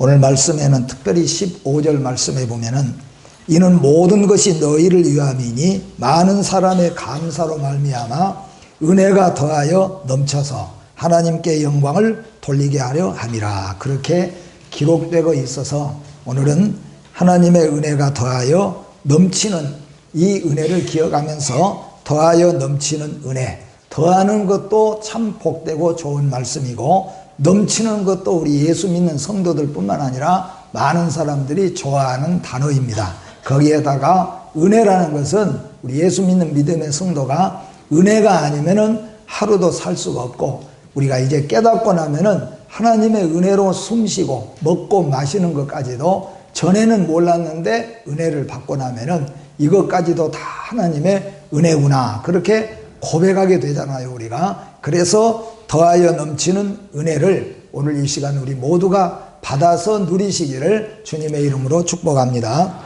오늘 말씀에는 특별히 15절 말씀에 보면은 이는 모든 것이 너희를 위함이니 많은 사람의 감사로 말미암아 은혜가 더하여 넘쳐서 하나님께 영광을 돌리게 하려 함이라. 그렇게 기록되고 있어서 오늘은 하나님의 은혜가 더하여 넘치는 이 은혜를 기억하면서 더하여 넘치는 은혜, 더하는 것도 참 복되고 좋은 말씀이고 넘치는 것도 우리 예수 믿는 성도들 뿐만 아니라 많은 사람들이 좋아하는 단어입니다. 거기에다가 은혜라는 것은 우리 예수 믿는 믿음의 성도가 은혜가 아니면은 하루도 살 수가 없고, 우리가 이제 깨닫고 나면은 하나님의 은혜로 숨쉬고 먹고 마시는 것까지도 전에는 몰랐는데 은혜를 받고 나면은 이것까지도 다 하나님의 은혜구나, 그렇게 고백하게 되잖아요, 우리가. 그래서 더하여 넘치는 은혜를 오늘 이 시간 우리 모두가 받아서 누리시기를 주님의 이름으로 축복합니다.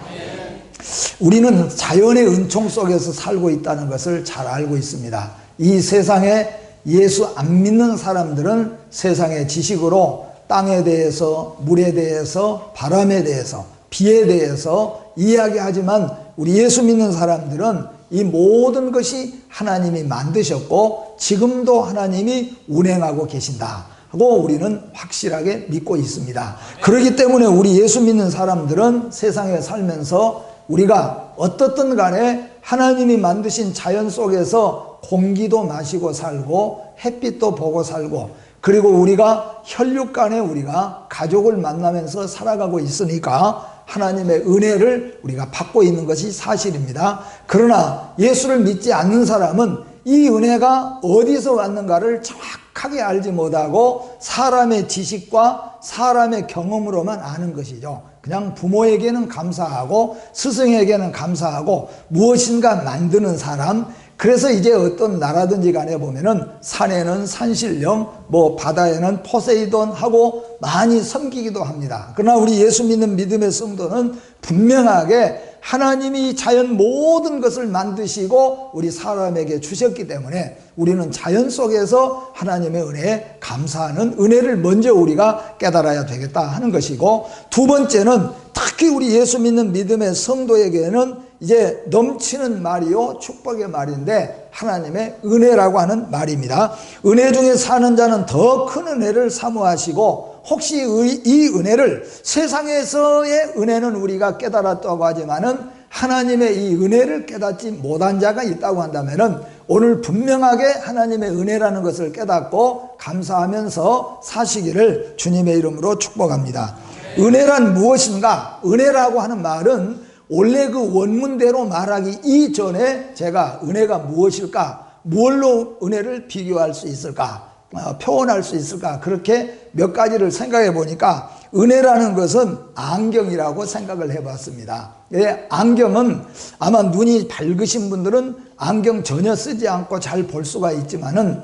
우리는 자연의 은총 속에서 살고 있다는 것을 잘 알고 있습니다. 이 세상에 예수 안 믿는 사람들은 세상의 지식으로 땅에 대해서, 물에 대해서, 바람에 대해서, 비에 대해서 이야기하지만 우리 예수 믿는 사람들은 이 모든 것이 하나님이 만드셨고 지금도 하나님이 운행하고 계신다 하고 우리는 확실하게 믿고 있습니다. 그렇기 때문에 우리 예수 믿는 사람들은 세상에 살면서 우리가 어떻든 간에 하나님이 만드신 자연 속에서 공기도 마시고 살고 햇빛도 보고 살고, 그리고 우리가 혈육 간에 우리가 가족을 만나면서 살아가고 있으니까 하나님의 은혜를 우리가 받고 있는 것이 사실입니다. 그러나 예수를 믿지 않는 사람은 이 은혜가 어디서 왔는가를 정확하게 알지 못하고 사람의 지식과 사람의 경험으로만 아는 것이죠. 그냥 부모에게는 감사하고 스승에게는 감사하고 무엇인가 만드는 사람, 그래서 이제 어떤 나라든지 간에 보면은 산에는 산신령, 바다에는 포세이돈 하고 많이 섬기기도 합니다. 그러나 우리 예수 믿는 믿음의 성도는 분명하게 하나님이 자연 모든 것을 만드시고 우리 사람에게 주셨기 때문에 우리는 자연 속에서 하나님의 은혜에 감사하는 은혜를 먼저 우리가 깨달아야 되겠다 하는 것이고, 두 번째는 특히 우리 예수 믿는 믿음의 성도에게는 이제 넘치는 말이요 축복의 말인데 하나님의 은혜라고 하는 말입니다. 은혜 중에 사는 자는 더 큰 은혜를 사모하시고, 혹시 이 은혜를, 세상에서의 은혜는 우리가 깨달았다고 하지만은 하나님의 이 은혜를 깨닫지 못한 자가 있다고 한다면은 오늘 분명하게 하나님의 은혜라는 것을 깨닫고 감사하면서 사시기를 주님의 이름으로 축복합니다. 은혜란 무엇인가? 은혜라고 하는 말은 원래 그 원문대로 말하기 이전에 제가 은혜가 무엇일까? 무엇로 은혜를 비교할 수 있을까? 표현할 수 있을까? 그렇게 몇 가지를 생각해 보니까 은혜라는 것은 안경이라고 생각을 해 봤습니다. 안경은 아마 눈이 밝으신 분들은 안경 전혀 쓰지 않고 잘 볼 수가 있지만은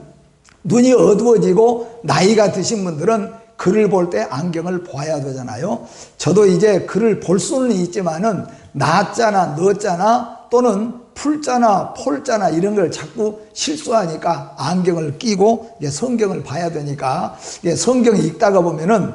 눈이 어두워지고 나이가 드신 분들은 글을 볼 때 안경을 봐야 되잖아요. 저도 이제 글을 볼 수는 있지만은 나자나 너자나 또는 풀자나 폴자나 이런 걸 자꾸 실수하니까 안경을 끼고 성경을 봐야 되니까 성경 읽다가 보면은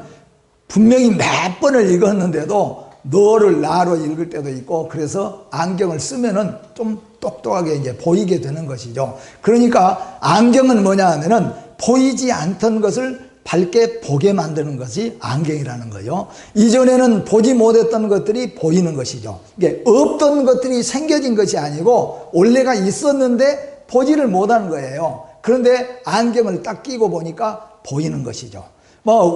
분명히 몇 번을 읽었는데도 너를 나로 읽을 때도 있고, 그래서 안경을 쓰면은 좀 똑똑하게 이제 보이게 되는 것이죠. 그러니까 안경은 뭐냐 하면은 보이지 않던 것을 밝게 보게 만드는 것이 안경이라는 거죠. 이전에는 보지 못했던 것들이 보이는 것이죠. 이게 없던 것들이 생겨진 것이 아니고 원래가 있었는데 보지를 못한 거예요. 그런데 안경을 딱 끼고 보니까 보이는 것이죠.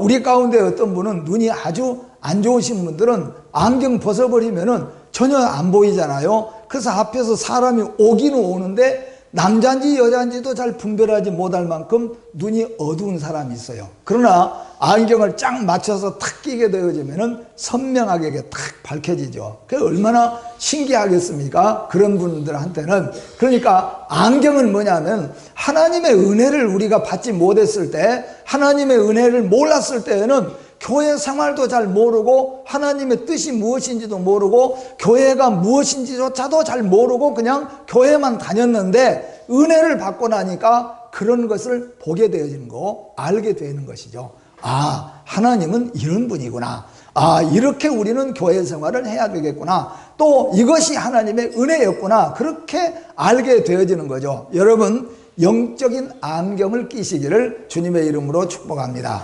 우리 가운데 어떤 분은 눈이 아주 안 좋으신 분들은 안경 벗어버리면은 전혀 안 보이잖아요. 그래서 앞에서 사람이 오기는 오는데 남자인지 여자인지도 잘 분별하지 못할 만큼 눈이 어두운 사람이 있어요. 그러나 안경을 쫙 맞춰서 탁 끼게 되어지면은 선명하게 탁 밝혀지죠. 그게 얼마나 신기하겠습니까? 그런 분들한테는. 그러니까 안경은 뭐냐면 하나님의 은혜를 우리가 받지 못했을 때, 하나님의 은혜를 몰랐을 때에는 교회 생활도 잘 모르고 하나님의 뜻이 무엇인지도 모르고 교회가 무엇인지조차도 잘 모르고 그냥 교회만 다녔는데 은혜를 받고 나니까 그런 것을 보게 되어지는 거, 알게 되는 것이죠. 아, 하나님은 이런 분이구나. 아, 이렇게 우리는 교회 생활을 해야 되겠구나. 또 이것이 하나님의 은혜였구나. 그렇게 알게 되어지는 거죠. 여러분, 영적인 안경을 끼시기를 주님의 이름으로 축복합니다.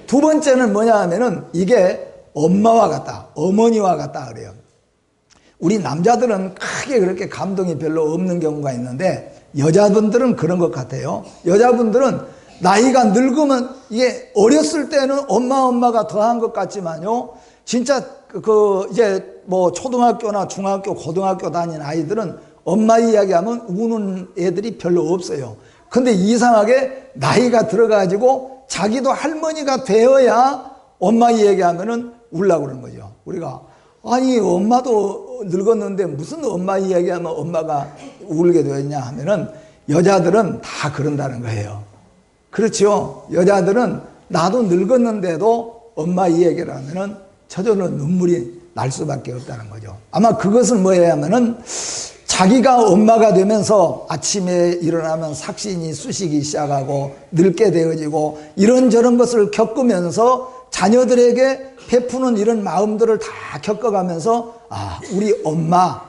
두 번째는 뭐냐 하면은 이게 엄마와 같다, 어머니와 같다 그래요. 우리 남자들은 크게 그렇게 감동이 별로 없는 경우가 있는데 여자분들은 그런 것 같아요. 여자분들은 나이가 늙으면 이게 어렸을 때는 엄마가 더한 것 같지만요, 진짜 이제 뭐 초등학교나 중학교, 고등학교 다니는 아이들은 엄마 이야기하면 우는 애들이 별로 없어요. 근데 이상하게 나이가 들어가지고 자기도 할머니가 되어야 엄마 이야기하면은 울라고 그러는 거죠. 우리가 아니 엄마도 늙었는데 무슨 엄마 이야기하면 엄마가 울게 되었냐 하면은 여자들은 다 그런다는 거예요. 그렇죠. 여자들은 나도 늙었는데도 엄마 이야기를 하면은 저절로 눈물이 날 수밖에 없다는 거죠. 아마 그것은 뭐예요 하면은 자기가 엄마가 되면서 아침에 일어나면 삭신이 쑤시기 시작하고 늙게 되어지고 이런저런 것을 겪으면서 자녀들에게 베푸는 이런 마음들을 다 겪어가면서 아, 우리 엄마,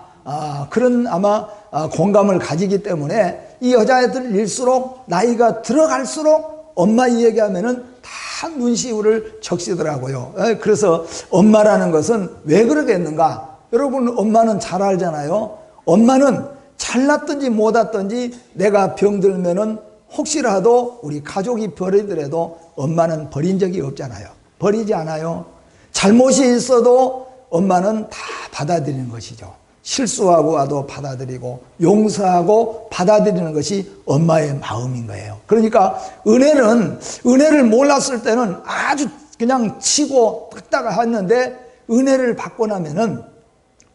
그런 아마 공감을 가지기 때문에 이 여자애들일수록 나이가 들어갈수록 엄마 이야기하면은 다 눈시울을 적시더라고요. 그래서 엄마라는 것은 왜 그러겠는가? 여러분, 엄마는 잘 알잖아요. 엄마는 잘났든지 못났든지 내가 병들면은 혹시라도 우리 가족이 버리더라도 엄마는 버린 적이 없잖아요. 버리지 않아요. 잘못이 있어도 엄마는 다 받아들이는 것이죠. 실수하고 와도 받아들이고 용서하고 받아들이는 것이 엄마의 마음인 거예요. 그러니까 은혜를 몰랐을 때는 아주 그냥 치고 뜯다가 했는데 은혜를 받고 나면은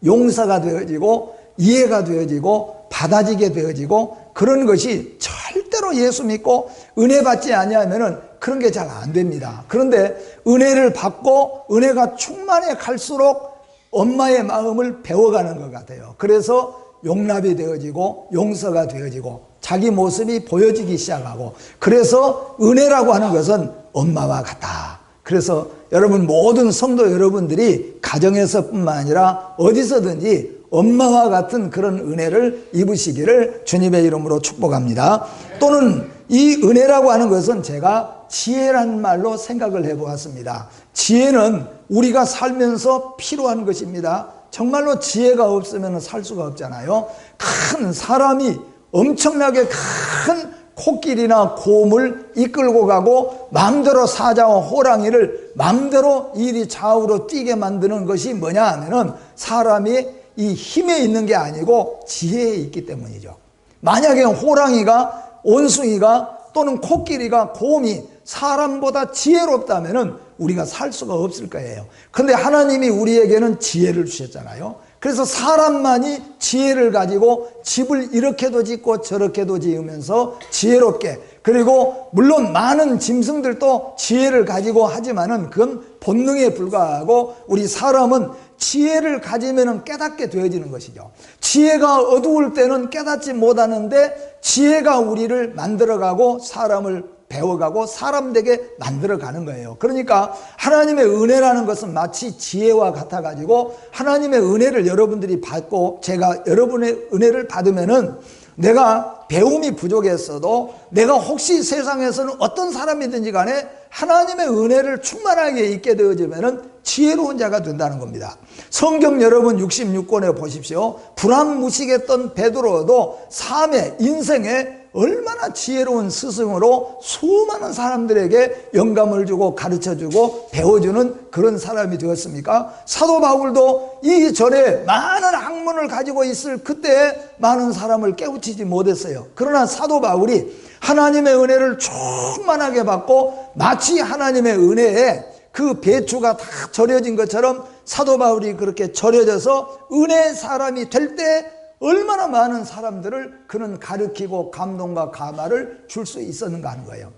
용서가 되어지고 이해가 되어지고 받아지게 되어지고 그런 것이 절대로 예수 믿고 은혜 받지 아니하면은 그런 게 잘 안 됩니다. 그런데 은혜를 받고 은혜가 충만해 갈수록 엄마의 마음을 배워가는 것 같아요. 그래서 용납이 되어지고 용서가 되어지고 자기 모습이 보여지기 시작하고 그래서 은혜라고 하는 것은 엄마와 같다. 그래서 여러분 모든 성도 여러분들이 가정에서뿐만 아니라 어디서든지 엄마와 같은 그런 은혜를 입으시기를 주님의 이름으로 축복합니다. 또는 이 은혜라고 하는 것은 제가 지혜라는 말로 생각을 해보았습니다. 지혜는 우리가 살면서 필요한 것입니다. 정말로 지혜가 없으면 살 수가 없잖아요. 큰 사람이 엄청나게 큰 코끼리나 곰을 이끌고 가고 마음대로 사자와 호랑이를 마음대로 이리 좌우로 뛰게 만드는 것이 뭐냐 하면은 사람이 이 힘에 있는 게 아니고 지혜에 있기 때문이죠. 만약에 호랑이가 원숭이가 또는 코끼리가 곰이 사람보다 지혜롭다면은 우리가 살 수가 없을 거예요. 근데 하나님이 우리에게는 지혜를 주셨잖아요. 그래서 사람만이 지혜를 가지고 집을 이렇게도 짓고 저렇게도 지으면서 지혜롭게, 그리고 물론 많은 짐승들도 지혜를 가지고 하지만은 그건 본능에 불과하고 우리 사람은 지혜를 가지면 깨닫게 되어지는 것이죠. 지혜가 어두울 때는 깨닫지 못하는데 지혜가 우리를 만들어가고 사람을 배워가고 사람 되게 만들어가는 거예요. 그러니까 하나님의 은혜라는 것은 마치 지혜와 같아가지고 하나님의 은혜를 여러분들이 받고 제가 여러분의 은혜를 받으면은 내가 배움이 부족했어도 내가 혹시 세상에서는 어떤 사람이든지 간에 하나님의 은혜를 충만하게 있게 되어지면은 지혜로운 자가 된다는 겁니다. 성경 여러분 66권에 보십시오. 불안무식했던 베드로도 삶의 인생에 얼마나 지혜로운 스승으로 수많은 사람들에게 영감을 주고 가르쳐주고 배워주는 그런 사람이 되었습니까? 사도 바울도 이전에 많은 학문을 가지고 있을 그때 많은 사람을 깨우치지 못했어요. 그러나 사도 바울이 하나님의 은혜를 충만하게 받고 마치 하나님의 은혜에 그 배추가 다 절여진 것처럼 사도 바울이 그렇게 절여져서 은혜의 사람이 될 때 얼마나 많은 사람들을 그는 가르치고 감동과 감화를 줄 수 있었는가 하는 거예요.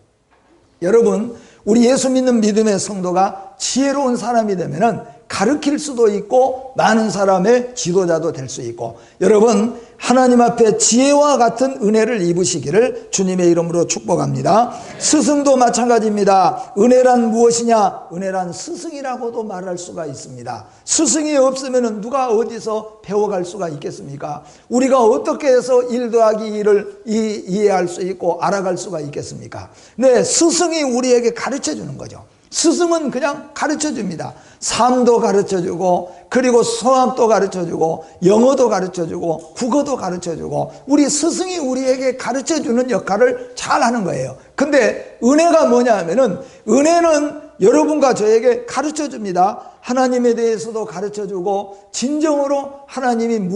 여러분, 우리 예수 믿는 믿음의 성도가 지혜로운 사람이 되면은 가르칠 수도 있고 많은 사람의 지도자도 될 수 있고, 여러분 하나님 앞에 지혜와 같은 은혜를 입으시기를 주님의 이름으로 축복합니다. 스승도 마찬가지입니다. 은혜란 무엇이냐? 은혜란 스승이라고도 말할 수가 있습니다. 스승이 없으면 누가 어디서 배워갈 수가 있겠습니까? 우리가 어떻게 해서 1 더하기 1을 이해할 수 있고 알아갈 수가 있겠습니까? 네, 스승이 우리에게 가르쳐 주는 거죠. 스승은 그냥 가르쳐 줍니다. 삶도 가르쳐 주고, 그리고 성악도 가르쳐 주고, 영어도 가르쳐 주고, 국어도 가르쳐 주고, 우리 스승이 우리에게 가르쳐 주는 역할을 잘 하는 거예요. 근데 은혜가 뭐냐 하면은, 은혜는 여러분과 저에게 가르쳐 줍니다. 하나님에 대해서도 가르쳐 주고, 진정으로 하나님이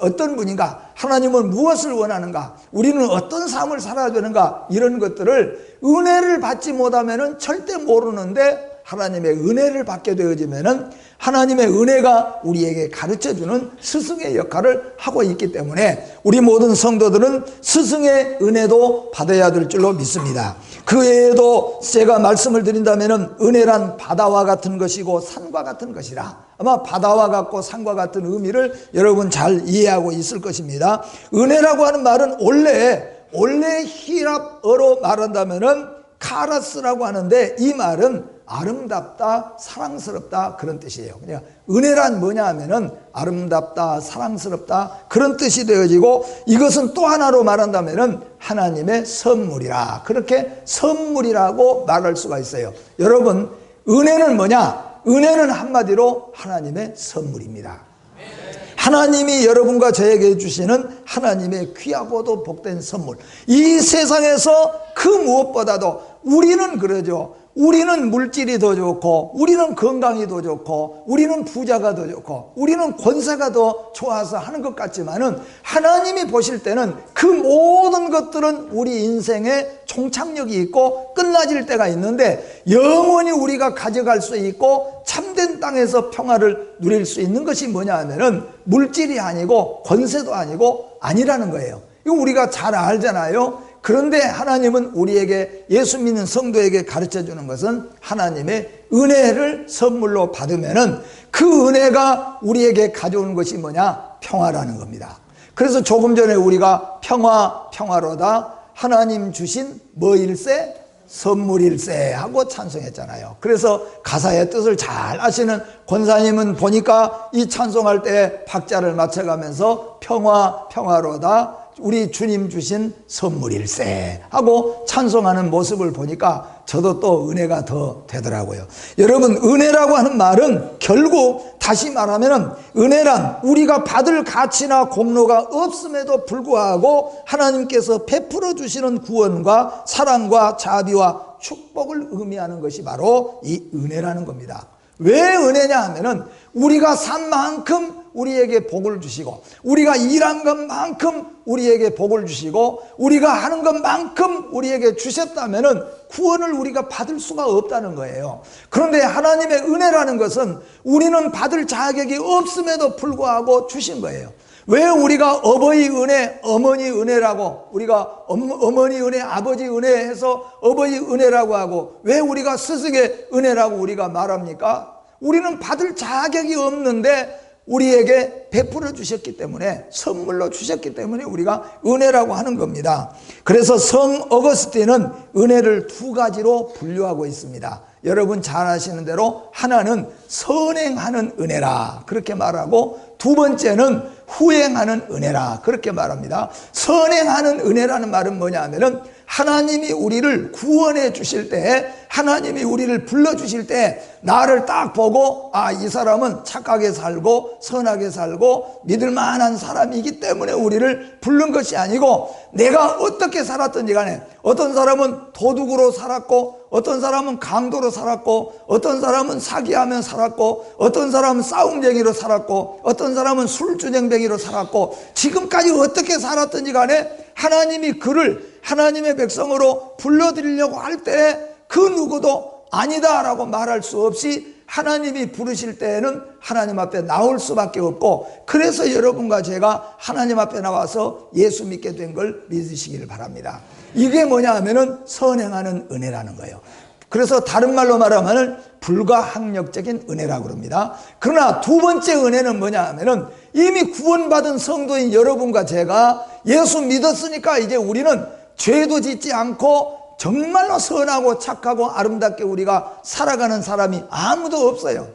어떤 분인가, 하나님은 무엇을 원하는가, 우리는 어떤 삶을 살아야 되는가, 이런 것들을 은혜를 받지 못하면은 절대 모르는데, 하나님의 은혜를 받게 되어지면은 하나님의 은혜가 우리에게 가르쳐주는 스승의 역할을 하고 있기 때문에 우리 모든 성도들은 스승의 은혜도 받아야 될 줄로 믿습니다. 그 외에도 제가 말씀을 드린다면은 은혜란 바다와 같은 것이고 산과 같은 것이라, 아마 바다와 같고 산과 같은 의미를 여러분 잘 이해하고 있을 것입니다. 은혜라고 하는 말은 원래 히랍어로 말한다면은 카라스라고 하는데, 이 말은 아름답다, 사랑스럽다, 그런 뜻이에요. 그냥 은혜란 뭐냐 하면은 아름답다, 사랑스럽다, 그런 뜻이 되어지고, 이것은 또 하나로 말한다면은 하나님의 선물이라, 그렇게 선물이라고 말할 수가 있어요. 여러분, 은혜는 뭐냐? 은혜는 한마디로 하나님의 선물입니다. 하나님이 여러분과 저에게 주시는 하나님의 귀하고도 복된 선물. 이 세상에서 그 무엇보다도 우리는 그러죠. 우리는 물질이 더 좋고, 우리는 건강이 더 좋고, 우리는 부자가 더 좋고, 우리는 권세가 더 좋아서 하는 것 같지만은, 하나님이 보실 때는 그 모든 것들은 우리 인생에 종착역이 있고 끝나질 때가 있는데, 영원히 우리가 가져갈 수 있고 참된 땅에서 평화를 누릴 수 있는 것이 뭐냐 하면은 물질이 아니고 권세도 아니라는 거예요. 이거 우리가 잘 알잖아요. 그런데 하나님은 우리에게, 예수 믿는 성도에게 가르쳐 주는 것은 하나님의 은혜를 선물로 받으면은 그 은혜가 우리에게 가져오는 것이 뭐냐? 평화라는 겁니다. 그래서 조금 전에 우리가 평화로다, 하나님 주신 뭐일세? 선물일세 하고 찬송했잖아요. 그래서 가사의 뜻을 잘 아시는 권사님은 보니까 이 찬송할 때 박자를 맞춰가면서 평화로다, 우리 주님 주신 선물일세 하고 찬송하는 모습을 보니까 저도 또 은혜가 더 되더라고요. 여러분, 은혜라고 하는 말은 결국 다시 말하면은, 은혜란 우리가 받을 가치나 공로가 없음에도 불구하고 하나님께서 베풀어 주시는 구원과 사랑과 자비와 축복을 의미하는 것이 바로 이 은혜라는 겁니다. 왜 은혜냐 하면은, 우리가 산 만큼 우리에게 복을 주시고, 우리가 일한 것만큼 우리에게 복을 주시고, 우리가 하는 것만큼 우리에게 주셨다면은 구원을 우리가 받을 수가 없다는 거예요. 그런데 하나님의 은혜라는 것은 우리는 받을 자격이 없음에도 불구하고 주신 거예요. 왜 우리가 어버이 은혜, 어머니 은혜라고, 우리가 어머니 은혜, 아버지 은혜 해서 어버이 은혜라고 하고, 왜 우리가 스승의 은혜라고 우리가 말합니까? 우리는 받을 자격이 없는데 우리에게 베풀어 주셨기 때문에, 선물로 주셨기 때문에 우리가 은혜라고 하는 겁니다. 그래서 성 어거스틴은 은혜를 두 가지로 분류하고 있습니다. 여러분 잘 아시는 대로 하나는 선행하는 은혜라, 그렇게 말하고, 두 번째는 후행하는 은혜라, 그렇게 말합니다. 선행하는 은혜라는 말은 뭐냐 하면은, 하나님이 우리를 구원해 주실 때, 하나님이 우리를 불러주실 때 나를 딱 보고, 아, 이 사람은 착하게 살고 선하게 살고 믿을 만한 사람이기 때문에 우리를 부른 것이 아니고, 내가 어떻게 살았든지 간에, 어떤 사람은 도둑으로 살았고, 어떤 사람은 강도로 살았고, 어떤 사람은 사기하며 살았고, 어떤 사람은 싸움쟁이로 살았고, 어떤 사람은 술주정뱅이로 살았고, 지금까지 어떻게 살았든지 간에 하나님이 그를 하나님의 백성으로 불러드리려고 할 때 그 누구도 아니다라고 말할 수 없이 하나님이 부르실 때에는 하나님 앞에 나올 수밖에 없고, 그래서 여러분과 제가 하나님 앞에 나와서 예수 믿게 된 걸 믿으시기를 바랍니다. 이게 뭐냐 하면은 선행하는 은혜라는 거예요. 그래서 다른 말로 말하면 불가항력적인 은혜라고 그럽니다. 그러나 두 번째 은혜는 뭐냐 하면은 이미 구원받은 성도인 여러분과 제가 예수 믿었으니까 이제 우리는 죄도 짓지 않고 정말로 선하고 착하고 아름답게 우리가 살아가는 사람이 아무도 없어요.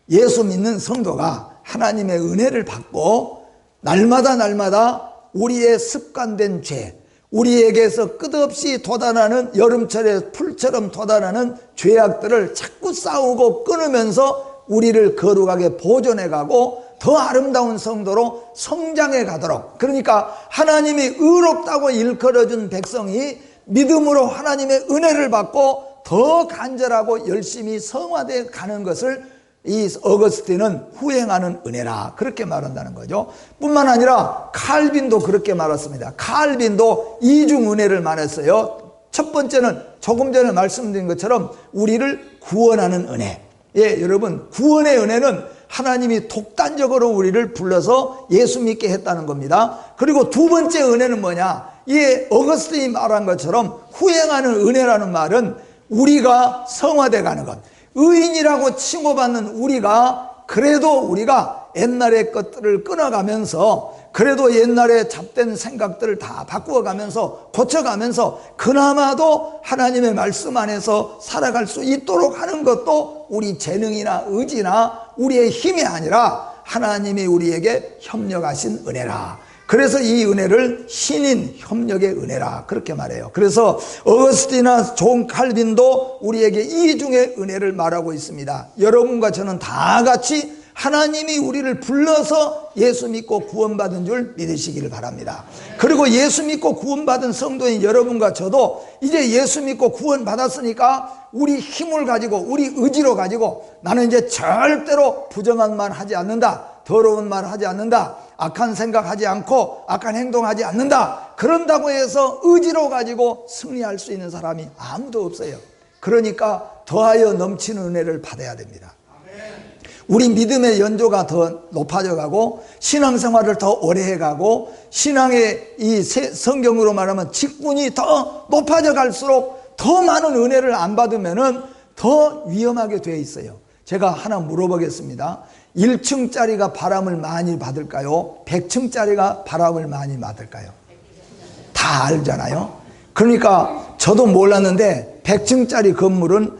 예수 믿는 성도가 하나님의 은혜를 받고 날마다 우리의 습관된 죄, 우리에게서 끝없이 돋아나는 여름철에 풀처럼 돋아나는 죄악들을 자꾸 싸우고 끊으면서 우리를 거룩하게 보존해 가고 더 아름다운 성도로 성장해 가도록, 그러니까 하나님이 의롭다고 일컬어준 백성이 믿음으로 하나님의 은혜를 받고 더 간절하고 열심히 성화되어 가는 것을 이 어거스틴은 후행하는 은혜라 그렇게 말한다는 거죠. 뿐만 아니라 칼빈도 그렇게 말했습니다. 칼빈도 이중 은혜를 말했어요. 첫 번째는 조금 전에 말씀드린 것처럼 우리를 구원하는 은혜. 예, 여러분, 구원의 은혜는 하나님이 독단적으로 우리를 불러서 예수 믿게 했다는 겁니다. 그리고 두 번째 은혜는 뭐냐? 이 어거스틴이 말한 것처럼 후행하는 은혜라는 말은 우리가 성화되어 가는 것, 의인이라고 칭호받는 우리가 그래도 우리가 옛날의 것들을 끊어가면서 그래도 옛날에 잡된 생각들을 다 바꾸어가면서 고쳐가면서 그나마도 하나님의 말씀 안에서 살아갈 수 있도록 하는 것도 우리 재능이나 의지나 우리의 힘이 아니라 하나님이 우리에게 협력하신 은혜라. 그래서 이 은혜를 신인 협력의 은혜라 그렇게 말해요. 그래서 어거스틴이나 존 칼빈도 우리에게 이중의 은혜를 말하고 있습니다. 여러분과 저는 다 같이 하나님이 우리를 불러서 예수 믿고 구원받은 줄 믿으시기를 바랍니다. 그리고 예수 믿고 구원받은 성도인 여러분과 저도 이제 예수 믿고 구원받았으니까 우리 힘을 가지고 우리 의지로 가지고 나는 이제 절대로 부정한 말 하지 않는다, 더러운 말 하지 않는다, 악한 생각하지 않고 악한 행동하지 않는다, 그런다고 해서 의지로 가지고 승리할 수 있는 사람이 아무도 없어요. 그러니까 더하여 넘치는 은혜를 받아야 됩니다. 우리 믿음의 연조가 더 높아져 가고 신앙생활을 더 오래 해가고 신앙의 이 성경으로 말하면 직분이 더 높아져 갈수록 더 많은 은혜를 안 받으면은 더 위험하게 되어 있어요. 제가 하나 물어보겠습니다. 1층짜리가 바람을 많이 받을까요? 100층짜리가 바람을 많이 받을까요? 다 알잖아요. 그러니까 저도 몰랐는데 100층짜리 건물은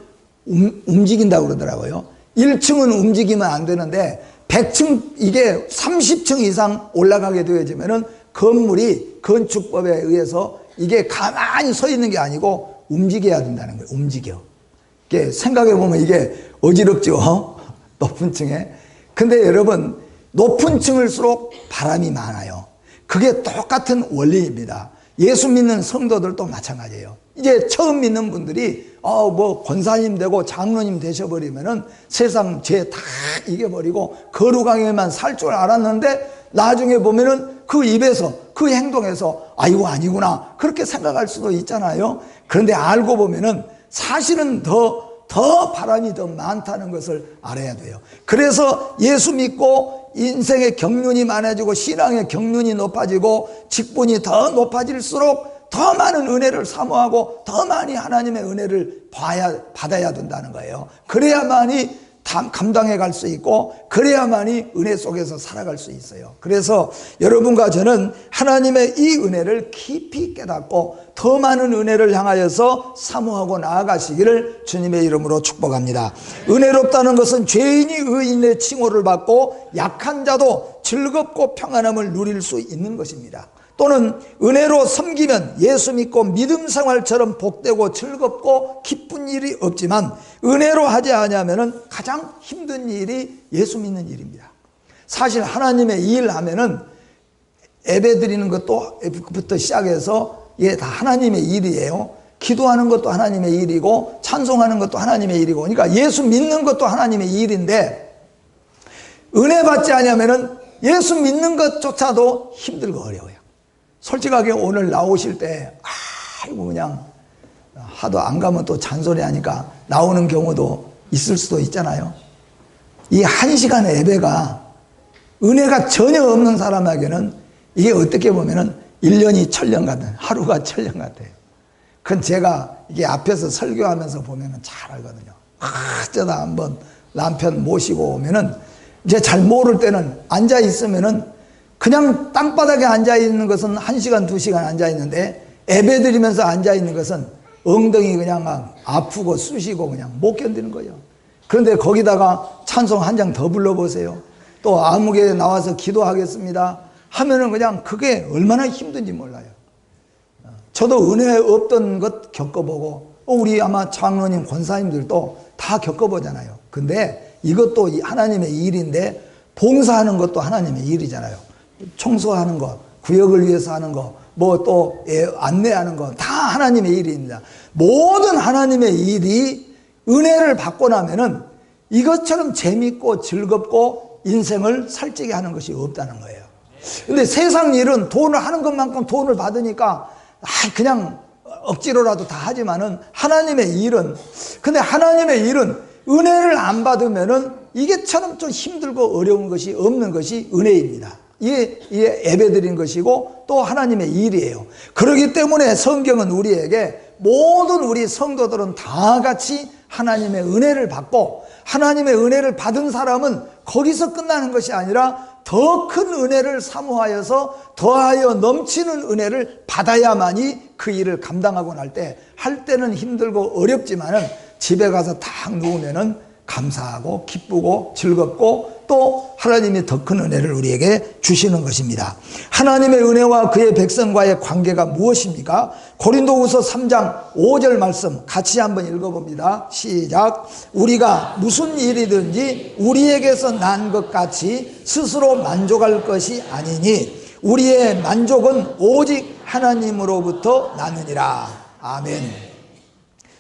움직인다고 그러더라고요. 1층은 움직이면 안 되는데 100층, 이게 30층 이상 올라가게 되어지면은 건물이 건축법에 의해서 이게 가만히 서 있는 게 아니고 움직여야 된다는 거예요. 움직여. 이게 생각해 보면 이게 어지럽죠. 높은 층에. 근데 여러분, 높은 층일수록 바람이 많아요. 그게 똑같은 원리입니다. 예수 믿는 성도들도 마찬가지예요. 이제 처음 믿는 분들이 뭐 권사님 되고 장로님 되셔버리면은 세상 죄 다 이겨버리고 거룩하게만 살 줄 알았는데 나중에 보면은 그 입에서 그 행동에서 이거 아니구나 그렇게 생각할 수도 있잖아요. 그런데 알고 보면은 사실은 더 바람이 더 많다는 것을 알아야 돼요. 그래서 예수 믿고 인생의 경륜이 많아지고 신앙의 경륜이 높아지고 직분이 더 높아질수록 더 많은 은혜를 사모하고 더 많이 하나님의 은혜를 받아야 된다는 거예요. 그래야만이 감당해 갈 수 있고 그래야만이 은혜 속에서 살아갈 수 있어요. 그래서 여러분과 저는 하나님의 이 은혜를 깊이 깨닫고 더 많은 은혜를 향하여서 사모하고 나아가시기를 주님의 이름으로 축복합니다. 은혜롭다는 것은 죄인이 의인의 칭호를 받고 약한 자도 즐겁고 평안함을 누릴 수 있는 것입니다. 또는 은혜로 섬기면 예수 믿고 믿음 생활처럼 복되고 즐겁고 기쁜 일이 없지만 은혜로 하지 않으면 가장 힘든 일이 예수 믿는 일입니다. 사실 하나님의 일 하면은 예배 드리는 것부터 시작해서 이게 다 하나님의 일이에요. 기도하는 것도 하나님의 일이고 찬송하는 것도 하나님의 일이고, 그러니까 예수 믿는 것도 하나님의 일인데 은혜 받지 않으면은 예수 믿는 것조차도 힘들고 어려워요. 솔직하게 오늘 나오실 때 아이고 그냥 하도 안 가면 또 잔소리 하니까 나오는 경우도 있을 수도 있잖아요. 이 1시간의 예배가 은혜가 전혀 없는 사람에게는 이게 어떻게 보면은 1년이 천년 같은, 하루가 천년 같아요. 그건 제가 이게 앞에서 설교하면서 보면은 잘 알거든요. 어쩌다 한번 남편 모시고 오면은 이제 잘 모를 때는 앉아 있으면은 그냥 땅바닥에 앉아 있는 것은 1시간, 2시간 앉아 있는데 예배 드리면서 앉아 있는 것은 엉덩이 그냥 막 아프고 쑤시고 그냥 못 견디는 거예요. 그런데 거기다가 찬송 한 장 더 불러보세요. 또 아무개 나와서 기도하겠습니다 하면은 그냥 그게 얼마나 힘든지 몰라요. 저도 은혜 없던 것 겪어보고 우리 아마 장로님 권사님들도 다 겪어보잖아요. 근데 이것도 하나님의 일인데 봉사하는 것도 하나님의 일이잖아요. 청소하는 것, 구역을 위해서 하는 것, 뭐 또 안내하는 것 다 하나님의 일입니다. 모든 하나님의 일이 은혜를 받고 나면은 이것처럼 재밌고 즐겁고 인생을 살찌게 하는 것이 없다는 거예요. 근데 세상 일은 돈을 하는 것만큼 돈을 받으니까 그냥 억지로라도 다 하지만은 하나님의 일은, 근데 하나님의 일은 은혜를 안 받으면은 이게처럼 좀 힘들고 어려운 것이 없는 것이 은혜입니다. 이게 예배드린 것이고 또 하나님의 일이에요. 그렇기 때문에 성경은 우리에게 모든 우리 성도들은 다 같이 하나님의 은혜를 받고, 하나님의 은혜를 받은 사람은 거기서 끝나는 것이 아니라 더 큰 은혜를 사모하여서 더하여 넘치는 은혜를 받아야만이 그 일을 감당하고 날 때, 할 때는 힘들고 어렵지만은 집에 가서 딱 누우면은 감사하고 기쁘고 즐겁고 또 하나님이 더 큰 은혜를 우리에게 주시는 것입니다. 하나님의 은혜와 그의 백성과의 관계가 무엇입니까? 고린도후서 3장 5절 말씀 같이 한번 읽어봅니다. 시작. 우리가 무슨 일이든지 우리에게서 난 것 같이 스스로 만족할 것이 아니니 우리의 만족은 오직 하나님으로부터 나느니라. 아멘.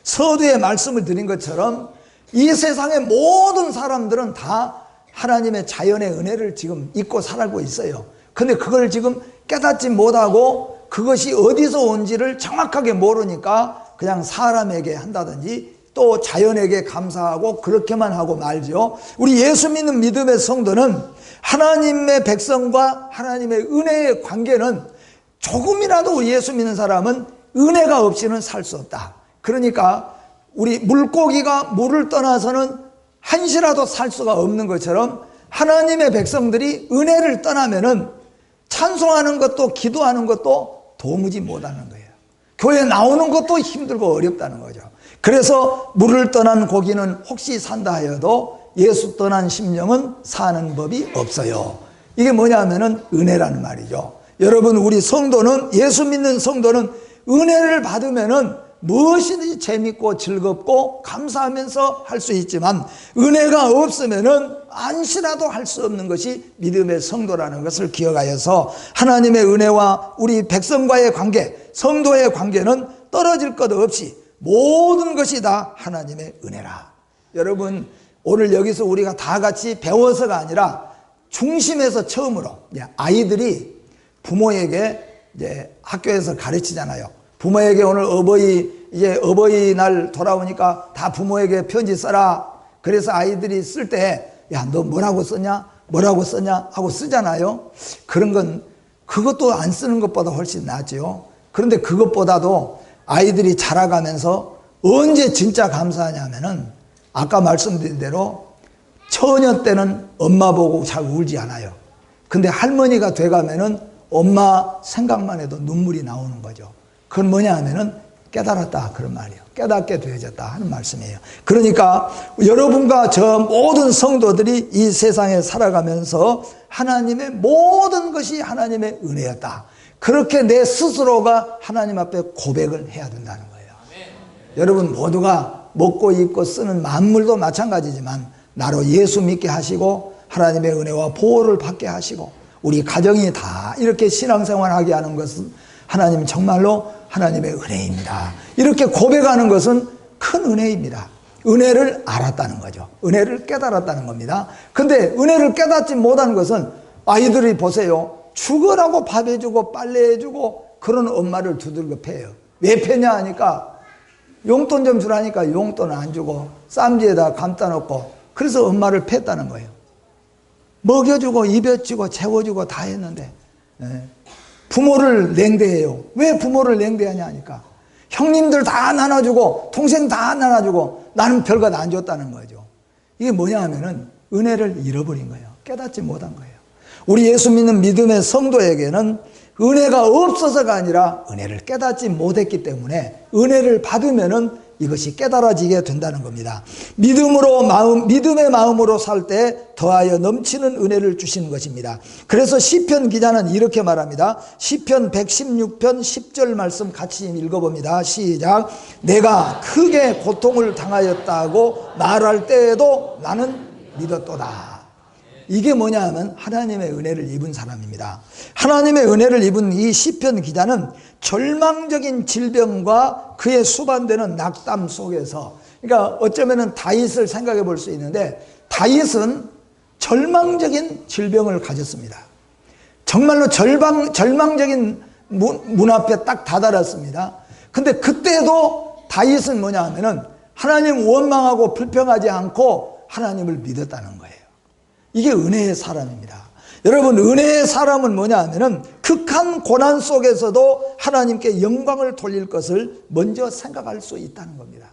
서두에 말씀을 드린 것처럼 이 세상의 모든 사람들은 다 하나님의 자연의 은혜를 지금 잊고 살고 있어요. 근데 그걸 지금 깨닫지 못하고 그것이 어디서 온지를 정확하게 모르니까 그냥 사람에게 한다든지 또 자연에게 감사하고 그렇게만 하고 말죠. 우리 예수 믿는 믿음의 성도는 하나님의 백성과 하나님의 은혜의 관계는, 조금이라도 우리 예수 믿는 사람은 은혜가 없이는 살 수 없다. 그러니까 우리 물고기가 물을 떠나서는 한시라도 살 수가 없는 것처럼 하나님의 백성들이 은혜를 떠나면은 찬송하는 것도 기도하는 것도 도무지 못하는 거예요. 교회 나오는 것도 힘들고 어렵다는 거죠. 그래서 물을 떠난 고기는 혹시 산다 하여도 예수 떠난 심령은 사는 법이 없어요. 이게 뭐냐면은 은혜라는 말이죠. 여러분, 우리 성도는, 예수 믿는 성도는 은혜를 받으면은 무엇이든지 재밌고 즐겁고 감사하면서 할 수 있지만 은혜가 없으면은 안시라도 할 수 없는 것이 믿음의 성도라는 것을 기억하여서 하나님의 은혜와 우리 백성과의 관계, 성도의 관계는 떨어질 것 없이 모든 것이 다 하나님의 은혜라. 여러분, 오늘 여기서 우리가 다 같이 배워서가 아니라 중심에서 처음으로 아이들이 부모에게 이제 학교에서 가르치잖아요. 부모에게 오늘 어버이날 돌아오니까 다 부모에게 편지 써라. 그래서 아이들이 쓸 때, 야, 너 뭐라고 썼냐? 뭐라고 썼냐? 하고 쓰잖아요. 그런 건, 그것도 안 쓰는 것보다 훨씬 낫죠. 그런데 그것보다도 아이들이 자라가면서 언제 진짜 감사하냐면은, 아까 말씀드린 대로 처녀 때는 엄마 보고 잘 울지 않아요. 근데 할머니가 돼가면은 엄마 생각만 해도 눈물이 나오는 거죠. 그건 뭐냐 하면은 깨달았다, 그런 말이에요. 깨닫게 되어졌다 하는 말씀이에요. 그러니까 여러분과 저 모든 성도들이 이 세상에 살아가면서 하나님의 모든 것이 하나님의 은혜였다, 그렇게 내 스스로가 하나님 앞에 고백을 해야 된다는 거예요. 여러분 모두가 먹고 입고 쓰는 만물도 마찬가지지만 나로 예수 믿게 하시고 하나님의 은혜와 보호를 받게 하시고 우리 가정이 다 이렇게 신앙생활하게 하는 것은 하나님 정말로 하나님의 은혜입니다. 이렇게 고백하는 것은 큰 은혜입니다. 은혜를 알았다는 거죠. 은혜를 깨달았다는 겁니다. 근데 은혜를 깨닫지 못하는 것은, 아이들이 보세요. 죽으라고 밥 해주고 빨래 해주고 그런 엄마를 두들겨 패요. 왜 패냐 하니까 용돈 좀 주라니까 용돈 안 주고 쌈지에다 감다 놓고, 그래서 엄마를 팼다는 거예요. 먹여주고 입혀주고 재워주고 다 했는데 부모를 냉대해요. 왜 부모를 냉대하냐 하니까 형님들 다 나눠주고 동생 다 나눠주고 나는 별것 안 줬다는 거죠. 이게 뭐냐 하면은 은혜를 잃어버린 거예요. 깨닫지 못한 거예요. 우리 예수 믿는 믿음의 성도에게는 은혜가 없어서가 아니라 은혜를 깨닫지 못했기 때문에 은혜를 받으면은 이것이 깨달아지게 된다는 겁니다. 믿음의 마음으로 살 때 더하여 넘치는 은혜를 주시는 것입니다. 그래서 시편 기자는 이렇게 말합니다. 시편 116편 10절 말씀 같이 읽어봅니다. 시작. 내가 크게 고통을 당하였다고 말할 때에도 나는 믿었도다. 이게 뭐냐 하면 하나님의 은혜를 입은 사람입니다. 하나님의 은혜를 입은 이 시편 기자는 절망적인 질병과 그에 수반되는 낙담 속에서, 그러니까 어쩌면 다윗을 생각해 볼 수 있는데 다윗은 절망적인 질병을 가졌습니다. 정말로 절망적인 문 앞에 딱 다다랐습니다. 근데 그때도 다윗은 뭐냐 하면은 하나님 원망하고 불평하지 않고 하나님을 믿었다는 거예요. 이게 은혜의 사람입니다. 여러분, 은혜의 사람은 뭐냐 하면은 극한 고난 속에서도 하나님께 영광을 돌릴 것을 먼저 생각할 수 있다는 겁니다.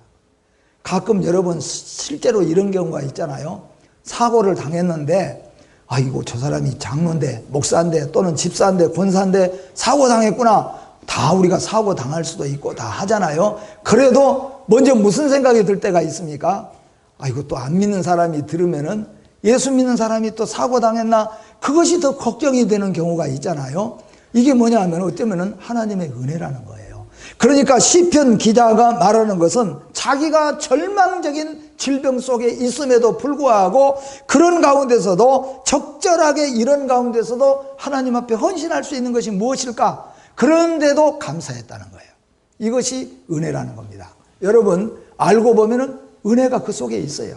가끔 여러분 실제로 이런 경우가 있잖아요. 사고를 당했는데 아이고 저 사람이 장로인데 목사인데 또는 집사인데 권사인데 사고 당했구나. 다 우리가 사고 당할 수도 있고 다 하잖아요. 그래도 먼저 무슨 생각이 들 때가 있습니까? 아이고 또 안 믿는 사람이 들으면은 예수 믿는 사람이 또 사고 당했나, 그것이 더 걱정이 되는 경우가 있잖아요. 이게 뭐냐 하면 어쩌면은 하나님의 은혜라는 거예요. 그러니까 시편 기자가 말하는 것은 자기가 절망적인 질병 속에 있음에도 불구하고 그런 가운데서도 적절하게 이런 가운데서도 하나님 앞에 헌신할 수 있는 것이 무엇일까? 그런데도 감사했다는 거예요. 이것이 은혜라는 겁니다. 여러분, 알고 보면은 은혜가 그 속에 있어요.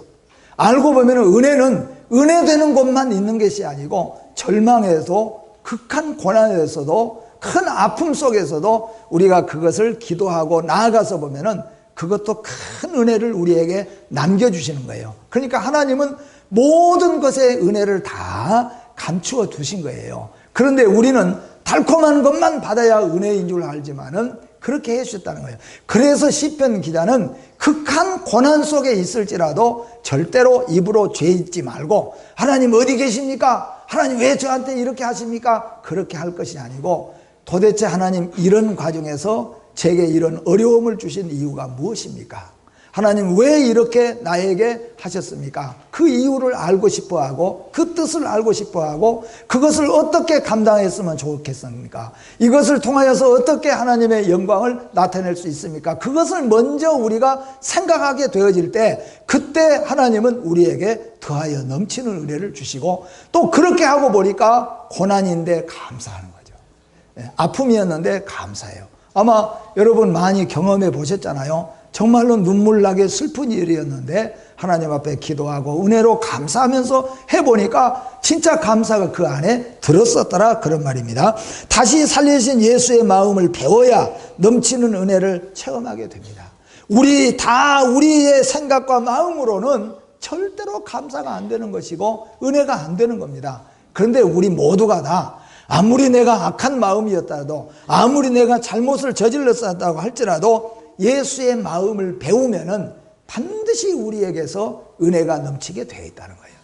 알고 보면 은혜는 은혜되는 곳만 있는 것이 아니고 절망에도 극한 고난에서도 큰 아픔 속에서도 우리가 그것을 기도하고 나아가서 보면은 그것도 큰 은혜를 우리에게 남겨주시는 거예요. 그러니까 하나님은 모든 것에 은혜를 다 감추어 두신 거예요. 그런데 우리는 달콤한 것만 받아야 은혜인 줄 알지만은 그렇게 해주셨다는 거예요. 그래서 시편 기자는 극한 고난 속에 있을지라도 절대로 입으로 죄 잊지 말고 하나님 어디 계십니까? 하나님 왜 저한테 이렇게 하십니까? 그렇게 할 것이 아니고 도대체 하나님 이런 과정에서 제게 이런 어려움을 주신 이유가 무엇입니까? 하나님 왜 이렇게 나에게 하셨습니까? 그 이유를 알고 싶어하고 그 뜻을 알고 싶어하고 그것을 어떻게 감당했으면 좋겠습니까? 이것을 통하여서 어떻게 하나님의 영광을 나타낼 수 있습니까? 그것을 먼저 우리가 생각하게 되어질 때 그때 하나님은 우리에게 더하여 넘치는 은혜를 주시고 또 그렇게 하고 보니까 고난인데 감사하는 거죠. 아픔이었는데 감사해요. 아마 여러분 많이 경험해 보셨잖아요. 정말로 눈물나게 슬픈 일이었는데 하나님 앞에 기도하고 은혜로 감사하면서 해보니까 진짜 감사가 그 안에 들었었더라, 그런 말입니다. 다시 살리신 예수의 마음을 배워야 넘치는 은혜를 체험하게 됩니다. 우리의 생각과 마음으로는 절대로 감사가 안 되는 것이고 은혜가 안 되는 겁니다. 그런데 우리 모두가 다 아무리 내가 악한 마음이었다도 아무리 내가 잘못을 저질렀다고 할지라도 예수의 마음을 배우면은 반드시 우리에게서 은혜가 넘치게 되어 있다는 거예요.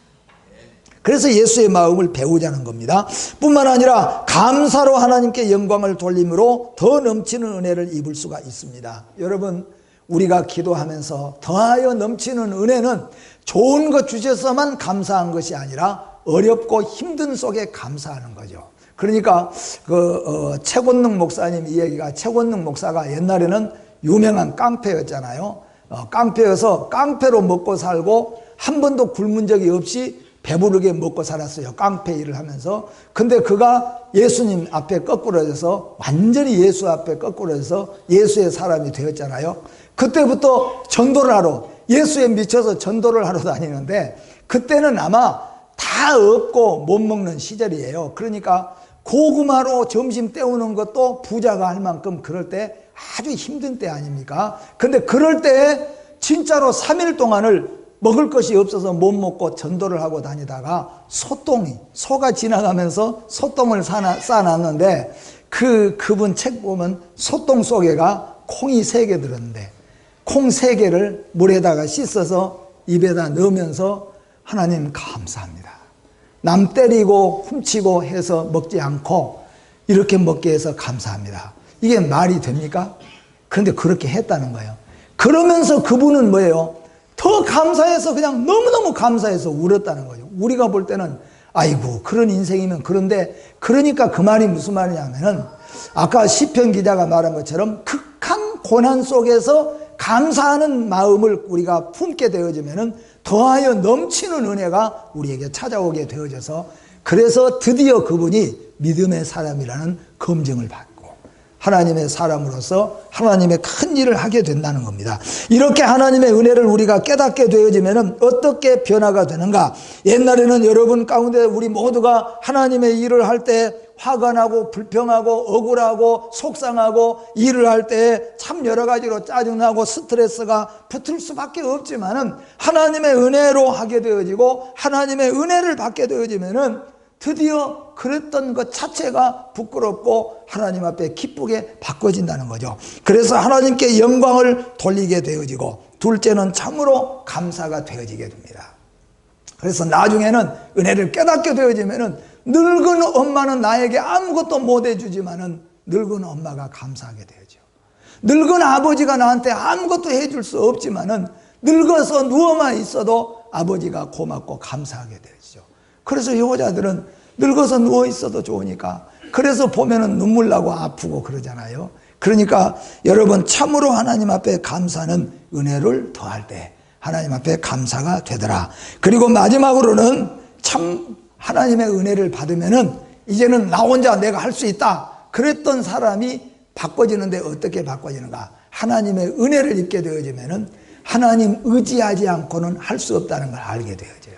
그래서 예수의 마음을 배우자는 겁니다. 뿐만 아니라 감사로 하나님께 영광을 돌림으로 더 넘치는 은혜를 입을 수가 있습니다. 여러분, 우리가 기도하면서 더하여 넘치는 은혜는 좋은 것 주셔서만 감사한 것이 아니라 어렵고 힘든 속에 감사하는 거죠. 그러니까 최권능 목사님 이야기가, 최권능 목사가 옛날에는 유명한 깡패였잖아요. 깡패여서 깡패로 먹고 살고 한 번도 굶은 적이 없이 배부르게 먹고 살았어요. 깡패 일을 하면서. 근데 그가 예수님 앞에 거꾸로져서 완전히 예수 앞에 거꾸로져서 예수의 사람이 되었잖아요. 그때부터 전도를 하러, 예수에 미쳐서 전도를 하러 다니는데 그때는 아마 다 없고 못 먹는 시절이에요. 그러니까 고구마로 점심 때우는 것도 부자가 할 만큼 그럴 때 아주 힘든 때 아닙니까? 근데 그럴 때 진짜로 3일 동안을 먹을 것이 없어서 못 먹고 전도를 하고 다니다가 소가 지나가면서 소똥을 싸놨는데 그분 책 보면 소똥 속에가 콩이 3개 들었는데 콩 3개를 물에다가 씻어서 입에다 넣으면서 하나님 감사합니다. 남 때리고 훔치고 해서 먹지 않고 이렇게 먹게 해서 감사합니다. 이게 말이 됩니까? 그런데 그렇게 했다는 거예요. 그러면서 그분은 뭐예요? 더 감사해서 그냥 너무너무 감사해서 울었다는 거죠. 우리가 볼 때는 아이고 그런 인생이면 그런데 그러니까 그 말이 무슨 말이냐면은 아까 시편 기자가 말한 것처럼 극한 고난 속에서 감사하는 마음을 우리가 품게 되어지면은 더하여 넘치는 은혜가 우리에게 찾아오게 되어져서 그래서 드디어 그분이 믿음의 사람이라는 검증을 받고 하나님의 사람으로서 하나님의 큰 일을 하게 된다는 겁니다. 이렇게 하나님의 은혜를 우리가 깨닫게 되어지면 어떻게 변화가 되는가? 옛날에는 여러분 가운데 우리 모두가 하나님의 일을 할 때 화가 나고 불평하고 억울하고 속상하고 일을 할 때 참 여러 가지로 짜증나고 스트레스가 붙을 수밖에 없지만은 하나님의 은혜로 하게 되어지고 하나님의 은혜를 받게 되어지면은 드디어 그랬던 것 자체가 부끄럽고 하나님 앞에 기쁘게 바꿔진다는 거죠. 그래서 하나님께 영광을 돌리게 되어지고 둘째는 참으로 감사가 되어지게 됩니다. 그래서 나중에는 은혜를 깨닫게 되어지면은 늙은 엄마는 나에게 아무것도 못 해주지만은 늙은 엄마가 감사하게 되죠. 늙은 아버지가 나한테 아무것도 해줄 수 없지만은 늙어서 누워만 있어도 아버지가 고맙고 감사하게 되죠. 그래서 여자들은 늙어서 누워 있어도 좋으니까 그래서 보면은 눈물 나고 아프고 그러잖아요. 그러니까 여러분 참으로 하나님 앞에 감사는 은혜를 더할 때 하나님 앞에 감사가 되더라. 그리고 마지막으로는 참 하나님의 은혜를 받으면은 이제는 나 혼자 내가 할 수 있다 그랬던 사람이 바꿔지는데 어떻게 바꿔지는가? 하나님의 은혜를 입게 되어지면은 하나님 의지하지 않고는 할 수 없다는 걸 알게 되어져요.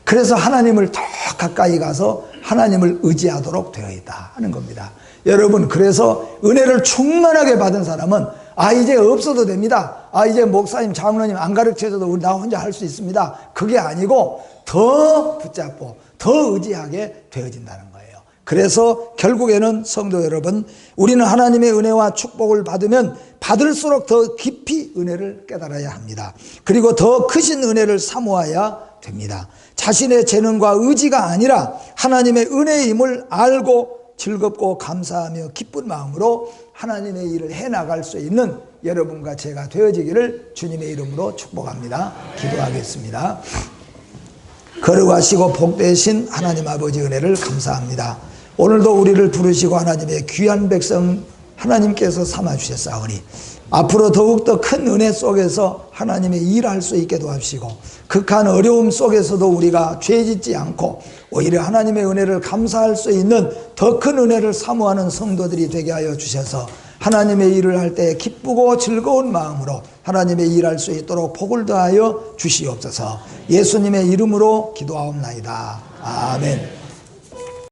그래서 하나님을 더 가까이 가서 하나님을 의지하도록 되어 있다 하는 겁니다. 여러분 그래서 은혜를 충만하게 받은 사람은 아 이제 없어도 됩니다. 아 이제 목사님 장로님 안 가르쳐줘도 우리 나 혼자 할 수 있습니다. 그게 아니고 더 붙잡고 더 의지하게 되어진다는 거예요. 그래서 결국에는 성도 여러분 우리는 하나님의 은혜와 축복을 받으면 받을수록 더 깊이 은혜를 깨달아야 합니다. 그리고 더 크신 은혜를 사모해야 됩니다. 자신의 재능과 의지가 아니라 하나님의 은혜임을 알고 즐겁고 감사하며 기쁜 마음으로 하나님의 일을 해나갈 수 있는 여러분과 제가 되어지기를 주님의 이름으로 축복합니다. 기도하겠습니다. 거룩하시고 복되신 하나님 아버지 은혜를 감사합니다. 오늘도 우리를 부르시고 하나님의 귀한 백성 하나님께서 삼아주셨사오니 앞으로 더욱더 큰 은혜 속에서 하나님의 일할 수 있게 도와주시고 극한 어려움 속에서도 우리가 죄짓지 않고 오히려 하나님의 은혜를 감사할 수 있는 더 큰 은혜를 사모하는 성도들이 되게 하여 주셔서 하나님의 일을 할 때 기쁘고 즐거운 마음으로 하나님의 일할 수 있도록 복을 더하여 주시옵소서. 예수님의 이름으로 기도하옵나이다. 아멘.